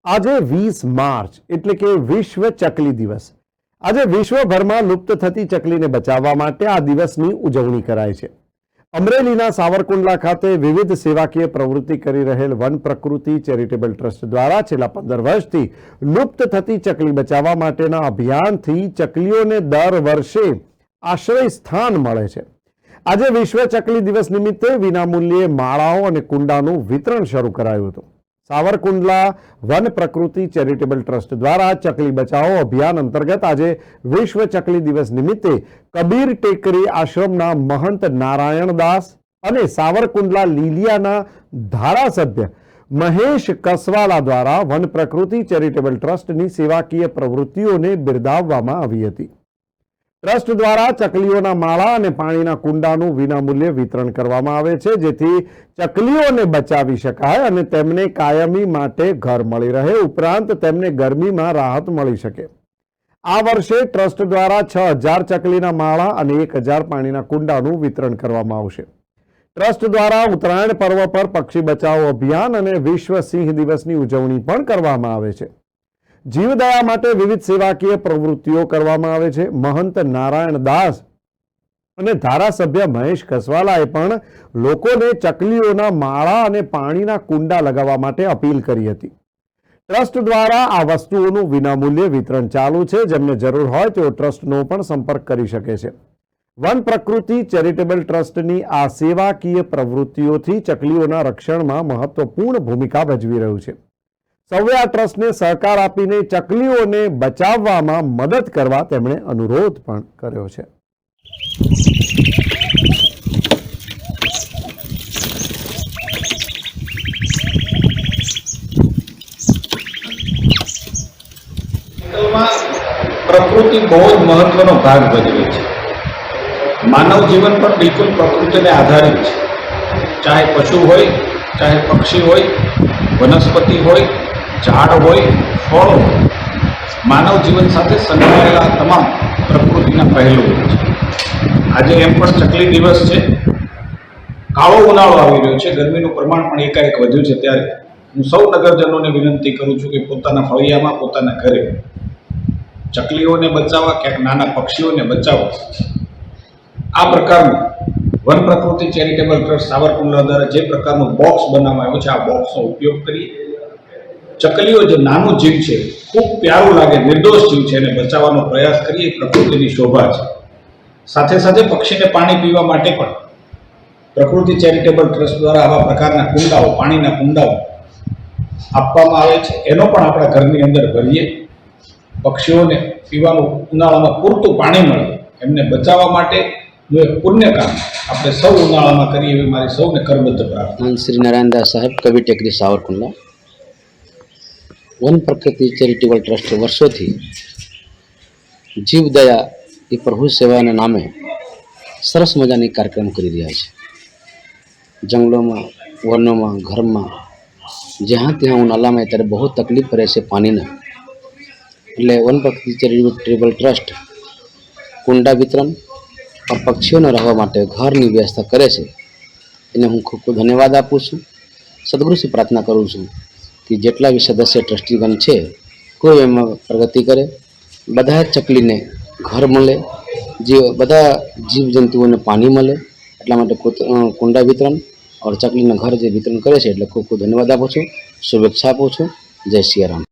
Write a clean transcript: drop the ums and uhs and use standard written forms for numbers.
આજે 20 માર્ચ એટલે કે વિશ્વ ચકલી દિવસ। આજે વિશ્વભરમાં લુપ્ત થતી ચકલીને બચાવવા માટે આ દિવસની ઉજવણી કરાય છે। અમરેલીના સાવરકુંડલા ખાતે વિવિધ સેવાકીય પ્રવૃત્તિ કરી રહેલ વન પ્રકૃતિ ચેરિટેબલ ટ્રસ્ટ દ્વારા છેલ્લા 15 વર્ષથી લુપ્ત થતી ચકલી બચાવવા માટેના અભિયાનથી ચકલીઓને દર વર્ષે આશ્રય સ્થાન મળે છે। આજે વિશ્વ ચકલી દિવસ નિમિત્તે વિનામૂલ્યે માળાઓ અને કુંડાનું વિતરણ શરૂ કરાયું હતું। સાવરકુંડલા વન પ્રકૃતિ ચેરિટેબલ ટ્રસ્ટ દ્વારા ચકલી બચાવો અભિયાન અંતર્ગત આજે વિશ્વ ચકલી દિવસ નિમિત્તે કબીર ટેકરી આશ્રમના મહંત નારાયણ દાસ અને સાવરકુંડલા લીલિયાના ધારાસભ્ય મહેશ કસવાલા દ્વારા વન પ્રકૃતિ ચેરિટેબલ ટ્રસ્ટની સેવાકીય પ્રવૃત્તિઓને બિરદાવવામાં આવી હતી। ટ્રસ્ટ દ્વારા ચકલીઓના માળા અને પાણીના કુંડાનું વિનામૂલ્યે વિતરણ કરવામાં આવે છે, જેથી ચકલીઓને બચાવી શકાય અને તેમને કાયમી માટે ઘર મળી રહે, ઉપરાંત તેમને ગરમીમાં રાહત મળી શકે। આ વર્ષે ટ્રસ્ટ દ્વારા 6000 ચકલીના માળા અને 1000 પાણીના કુંડાનું વિતરણ કરવામાં આવશે। ટ્રસ્ટ દ્વારા ઉત્તરાયણ પર્વ પર પક્ષી બચાવો અભિયાન અને વિશ્વ સિંહ દિવસની ઉજવણી પણ કરવામાં આવે છે। જીવદયા માટે વિવિધ સેવાકીય પ્રવૃત્તિઓ કરવામાં આવે છે। મહંત નારાયણ દાસ અને ધારાસભ્ય મહેશ કસવાલાએ પણ લોકોને ચકલીઓના માળા અને પાણીના કુંડા લગાવવા માટે અપીલ કરી હતી। ટ્રસ્ટ દ્વારા આ વસ્તુઓનું વિનામૂલ્યે વિતરણ ચાલુ છે। જેમને જરૂર હોય તેઓ ટ્રસ્ટનો પણ સંપર્ક કરી શકે છે। વન પ્રકૃતિ ચેરિટેબલ ટ્રસ્ટની આ સેવાકીય પ્રવૃત્તિઓથી ચકલીઓના રક્ષણમાં મહત્વપૂર્ણ ભૂમિકા ભજવી રહ્યું છે। સૌએ આ ટ્રસ્ટને સહકાર આપીને ચકલીઓને બચાવવામાં મદદ કરવા તેમણે અનુરોધ પણ કર્યો છે। પ્રકૃતિ બહુ જ મહત્વનો ભાગ ભજવે છે। માનવ જીવન પણ બિલકુલ પ્રકૃતિને આધારિત છે। ચાહે પશુ હોય, ચાહે પક્ષી હોય, વનસ્પતિ હોય, ઝાડ હોય, ફળ હોય, માનવ જીવન સાથે સંકળાયેલા તમામ પ્રકૃતિના પહેલું છે। આજે એમ પણ ચકલી દિવસ છે। કાળો ઉનાળો આવી રહ્યો છે, ગરમીનું પ્રમાણ પણ એકાએક વધ્યું છે। ત્યારે હું સૌ નગરજનોને વિનંતી કરું છું કે પોતાના ફળિયામાં, પોતાના ઘરે ચકલીઓને બચાવવા, ક્યાંક નાના પક્ષીઓને બચાવવા, આ પ્રકારનું વન પ્રકૃતિ ચેરિટેબલ ટ્રસ્ટ સાવરકુંડલા દ્વારા જે પ્રકારનું બોક્સ બનાવવામાં આવ્યું છે, આ બોક્સનો ઉપયોગ કરી ચકલીઓ જે નાનું જીવ છે, ખૂબ પ્યારું લાગે, નિર્દોષ જીવ છે, એને બચાવવાનો પ્રયાસ કરીએ। પ્રકૃતિની શોભા છે। સાથે સાથે પક્ષીને પાણી પીવા માટે પણ પ્રકૃતિ ચેરિટેબલ ટ્રસ્ટ દ્વારા આવા પ્રકારના કુંડાઓ, પાણીના કુંડાઓ આપવામાં આવે છે। એનો પણ આપણા ઘરની અંદર ભરીએ, પક્ષીઓને પીવાનું ઉનાળામાં પૂરતું પાણી મળે, એમને બચાવવા માટે એક પુણ્ય કામ આપણે સૌ ઉનાળામાં કરીએ એવી મારી સૌને કરબદ્ધ પ્રાર્થના। શ્રી નારાયણ દાસ સાહેબ, કબીર ટેકરી, સાવરકુંડલા। વન પ્રકૃતિ ચેરિટેબલ ટ્રસ્ટ વર્ષોથી જીવદયા એ પ્રભુ સેવાના નામે સરસ મજાની કાર્યક્રમ કરી રહ્યા છે। જંગલોમાં, વનોમાં, ઘરમાં, જ્યાં ત્યાં ઉનાળામાં ત્યારે બહુ તકલીફ પડે છે પાણીના, એટલે વન પ્રકૃતિ ચેરિટેબલ ટ્રસ્ટ કુંડા વિતરણ, પક્ષીઓને રહેવા માટે ઘરની વ્યવસ્થા કરે છે। એને હું ખૂબ ખૂબ ધન્યવાદ આપું છું। સદગુરુથી પ્રાર્થના કરું છું કે જેટલા બી સદસ્ય ટ્રસ્ટીગણ છે, કોઈ એમાં પ્રગતિ કરે, બધા ચકલીને ઘર મળે, જે બધા જીવજંતુઓને પાણી મળે, એટલા માટે કુંડા વિતરણ और ચકલીના ઘર જે વિતરણ કરે છે, એટલે ખૂબ ખૂબ ધન્યવાદ આપું છું, શુભેચ્છા આપું છું। જય સિયારામ।